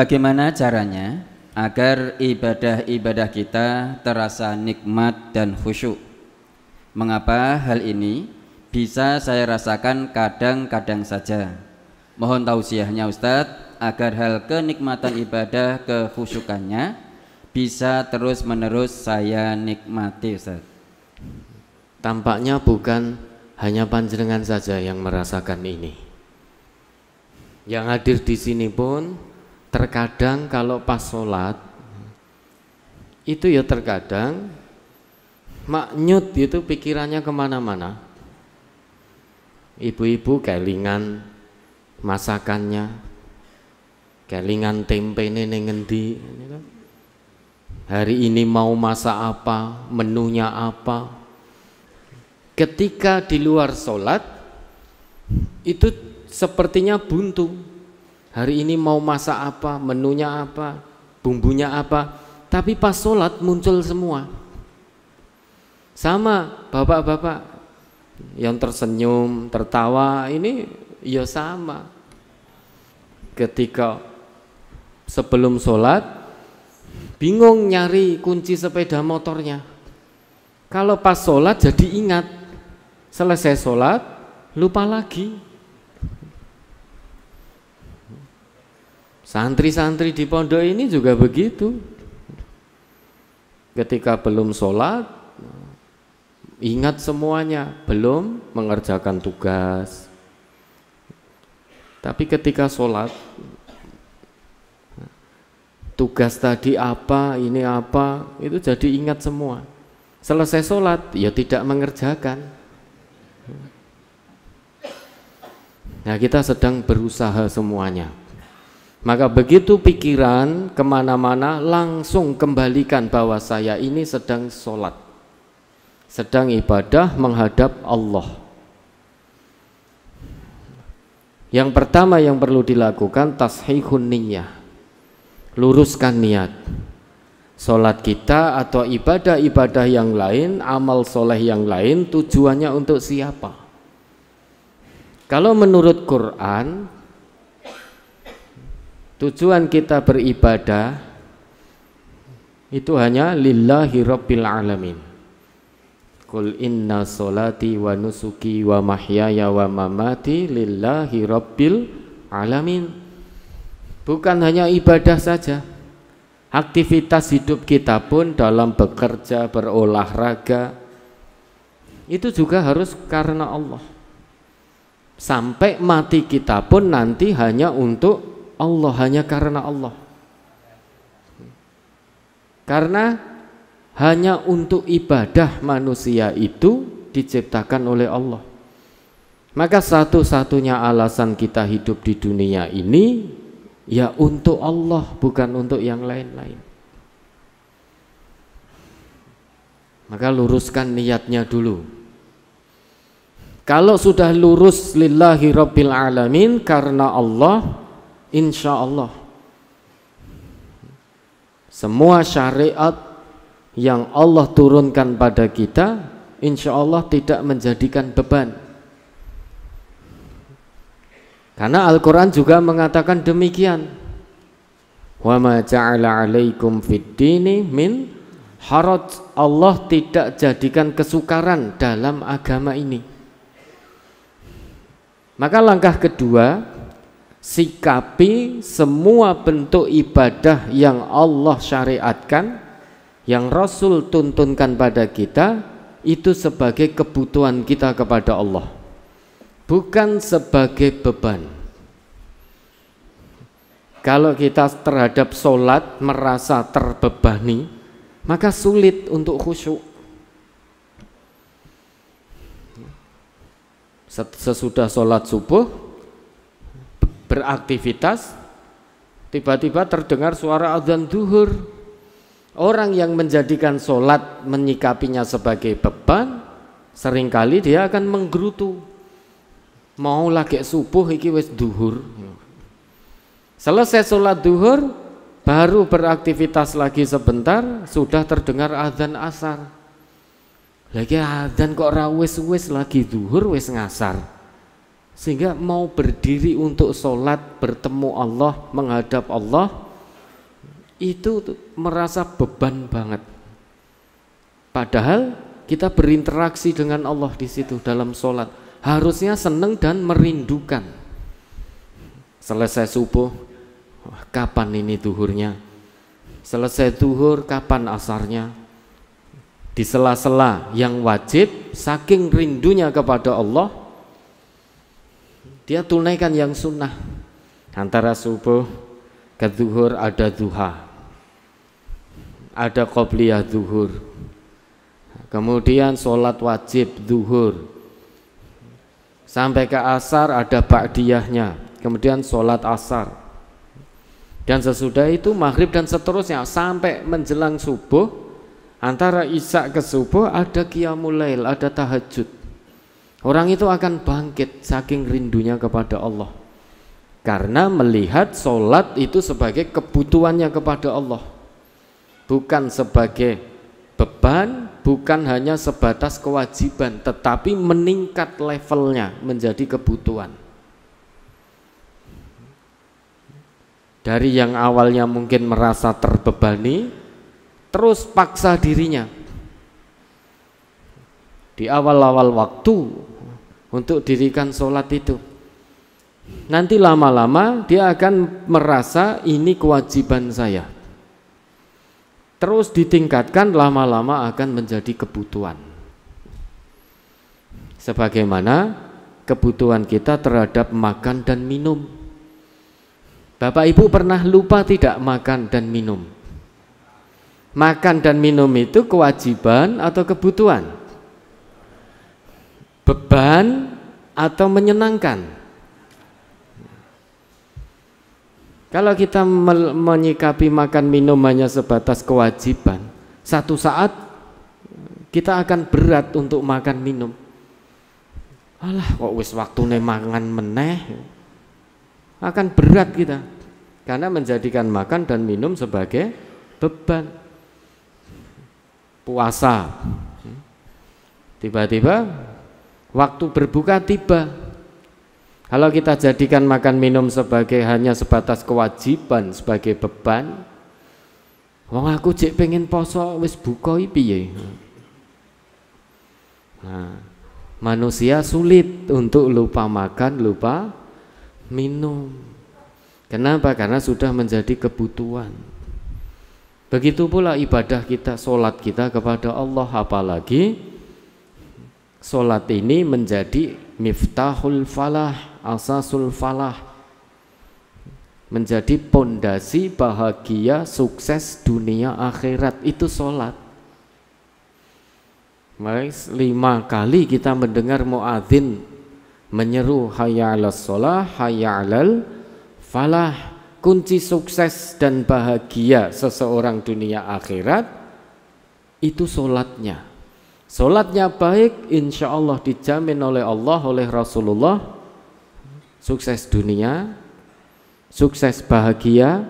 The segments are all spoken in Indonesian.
Bagaimana caranya agar ibadah-ibadah kita terasa nikmat dan khusyuk? Mengapa hal ini bisa saya rasakan kadang-kadang saja? Mohon tausiahnya Ustadz, agar hal kenikmatan ibadah, kekhusyukannya bisa terus-menerus saya nikmati, Ustadz. Tampaknya bukan hanya panjenengan saja yang merasakan ini. Yang hadir di sini pun terkadang kalau pas sholat itu ya terkadang maknyut itu pikirannya kemana-mana. Ibu-ibu kelingan masakannya, kelingan tempe ning ngendi, hari ini mau masak apa, menunya apa. Ketika di luar sholat itu sepertinya buntu. Hari ini mau masak apa, menunya apa, bumbunya apa. Tapi pas sholat muncul semua. Sama bapak-bapak yang tersenyum, tertawa, ini ya sama. Ketika sebelum sholat bingung nyari kunci sepeda motornya. Kalau pas sholat jadi ingat, selesai sholat lupa lagi. Santri-santri di pondok ini juga begitu. Ketika belum sholat ingat semuanya, belum mengerjakan tugas. Tapi ketika sholat tugas tadi apa, ini apa, itu jadi ingat semua. Selesai sholat ya tidak mengerjakan. Nah, kita sedang berusaha semuanya. Maka begitu pikiran kemana-mana langsung kembalikan bahwa saya ini sedang sholat, sedang ibadah menghadap Allah. Yang pertama yang perlu dilakukan tashihun niyyah, luruskan niat. Sholat kita atau ibadah-ibadah yang lain, amal soleh yang lain, tujuannya untuk siapa? Kalau menurut Quran, tujuan kita beribadah itu hanya lillahi rabbil alamin. Qul inna sholati wa nusuki wa mahyaya wa mamati lillahi rabbil alamin. Bukan hanya ibadah saja, aktivitas hidup kita pun dalam bekerja, berolahraga itu juga harus karena Allah. Sampai mati kita pun nanti hanya untuk Allah, hanya karena Allah. Karena hanya untuk ibadah manusia itu diciptakan oleh Allah. Maka satu-satunya alasan kita hidup di dunia ini ya untuk Allah, bukan untuk yang lain-lain. Maka luruskan niatnya dulu. Kalau sudah lurus lillahi rabbil alamin karena Allah, insya Allah semua syariat yang Allah turunkan pada kita insya Allah tidak menjadikan beban. Karena Al-Quran juga mengatakan demikian. Wa ma ja'ala 'alaikum fid dini min haraj. Allah tidak jadikan kesukaran dalam agama ini. Maka langkah kedua, sikapi semua bentuk ibadah yang Allah syariatkan, yang Rasul tuntunkan pada kita, itu sebagai kebutuhan kita kepada Allah, bukan sebagai beban. Kalau kita terhadap sholat merasa terbebani, maka sulit untuk khusyuk. Sesudah sholat subuh beraktivitas, tiba-tiba terdengar suara azan zuhur. Orang yang menjadikan sholat menyikapinya sebagai beban, seringkali dia akan menggerutu. Mau lagi subuh iki wis zuhur. Selesai sholat zuhur, baru beraktivitas lagi sebentar, sudah terdengar azan asar. Lagi azan kok ra wis lagi zuhur wis ngasar. Sehingga mau berdiri untuk sholat bertemu Allah, menghadap Allah itu merasa beban banget. Padahal kita berinteraksi dengan Allah di situ dalam sholat, harusnya senang dan merindukan. Selesai subuh, kapan ini duhurnya? Selesai duhur, kapan asarnya? Di sela-sela yang wajib, saking rindunya kepada Allah, dia tunaikan yang sunnah. Antara subuh ke zuhur ada duha, ada qobliyah zuhur, kemudian sholat wajib zuhur, sampai ke asar ada ba'diyahnya, kemudian sholat asar, dan sesudah itu maghrib dan seterusnya sampai menjelang subuh. Antara isya ke subuh ada qiyamul lail, ada tahajud. Orang itu akan bangkit saking rindunya kepada Allah, karena melihat sholat itu sebagai kebutuhannya kepada Allah, bukan sebagai beban, bukan hanya sebatas kewajiban, tetapi meningkat levelnya menjadi kebutuhan. Dari yang awalnya mungkin merasa terbebani, terus paksa dirinya di awal-awal waktu untuk dirikan sholat itu. Nanti lama-lama dia akan merasa ini kewajiban saya. Terus ditingkatkan, lama-lama akan menjadi kebutuhan. Sebagaimana kebutuhan kita terhadap makan dan minum. Bapak Ibu pernah lupa tidak makan dan minum? Makan dan minum itu kewajiban atau kebutuhan? Beban atau menyenangkan? Kalau kita menyikapi makan minum hanya sebatas kewajiban, satu saat kita akan berat untuk makan minum. Alah, kok wis waktune mangan meneh, akan berat kita, karena menjadikan makan dan minum sebagai beban. Puasa, tiba-tiba waktu berbuka tiba. Kalau kita jadikan makan minum sebagai hanya sebatas kewajiban, sebagai beban, wong aku cek pengen poso wis buka piye. Nah, manusia sulit untuk lupa makan, lupa minum. Kenapa? Karena sudah menjadi kebutuhan. Begitu pula ibadah kita, sholat kita kepada Allah, apalagi sholat ini menjadi miftahul falah, asasul falah, menjadi pondasi bahagia, sukses dunia akhirat, itu sholat. 5 kali kita mendengar muadzin menyeru hayya 'alas sholah, hayya 'alal falah. Kunci sukses dan bahagia seseorang dunia akhirat itu sholatnya. Sholatnya baik, insya Allah dijamin oleh Allah, oleh Rasulullah, sukses dunia, sukses bahagia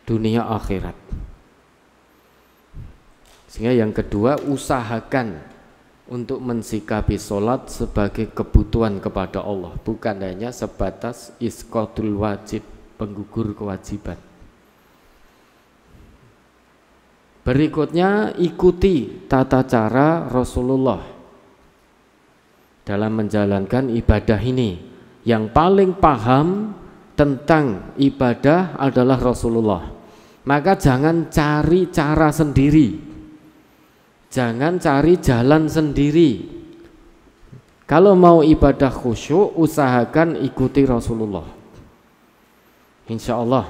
dunia akhirat. Sehingga yang kedua, usahakan untuk mensikapi sholat sebagai kebutuhan kepada Allah, bukan hanya sebatas isqatul wajib, penggugur kewajiban. Berikutnya, ikuti tata cara Rasulullah dalam menjalankan ibadah ini. Yang paling paham tentang ibadah adalah Rasulullah. Maka jangan cari cara sendiri, jangan cari jalan sendiri. Kalau mau ibadah khusyuk, usahakan ikuti Rasulullah. Insya Allah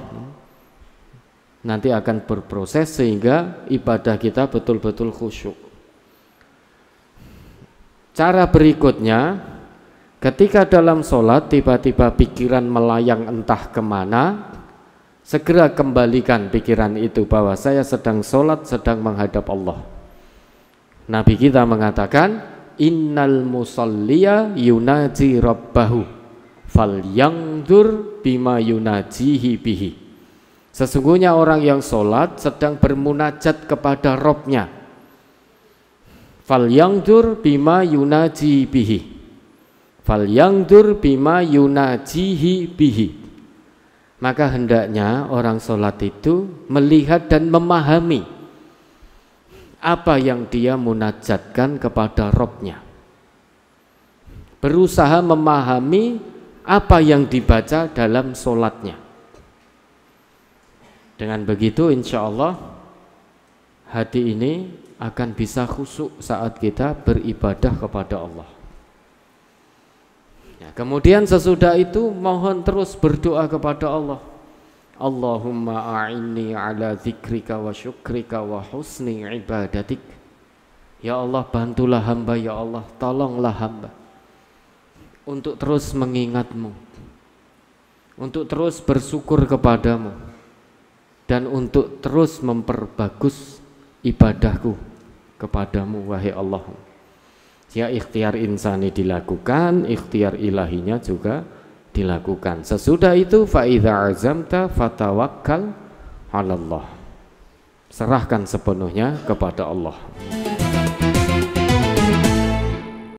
nanti akan berproses sehingga ibadah kita betul-betul khusyuk. Cara berikutnya, ketika dalam sholat tiba-tiba pikiran melayang entah kemana, segera kembalikan pikiran itu bahwa saya sedang sholat, sedang menghadap Allah. Nabi kita mengatakan, innal musalliya yunaji rabbahu falyangdur bima yunajihi bihi. Sesungguhnya orang yang sholat sedang bermunajat kepada Robnya. Falyangdur bima yunaji bihi. Falyangdur bima yunajihi bihi. Maka hendaknya orang sholat itu melihat dan memahami apa yang dia munajatkan kepada Robnya. Berusaha memahami apa yang dibaca dalam sholatnya. Dengan begitu insya Allah hati ini akan bisa khusyuk saat kita beribadah kepada Allah. Ya, kemudian sesudah itu mohon terus berdoa kepada Allah. Allahumma a'inni ala zikrika wa syukrika wa husni ibadatik. Ya Allah, bantulah hamba, ya Allah, tolonglah hamba untuk terus mengingatmu, untuk terus bersyukur kepadamu, dan untuk terus memperbagus ibadahku kepadamu, wahai Allah. Ya, ikhtiar insani dilakukan, ikhtiar ilahinya juga dilakukan. Sesudah itu fa idza azamta fatawakkal 'alallah. Serahkan sepenuhnya kepada Allah.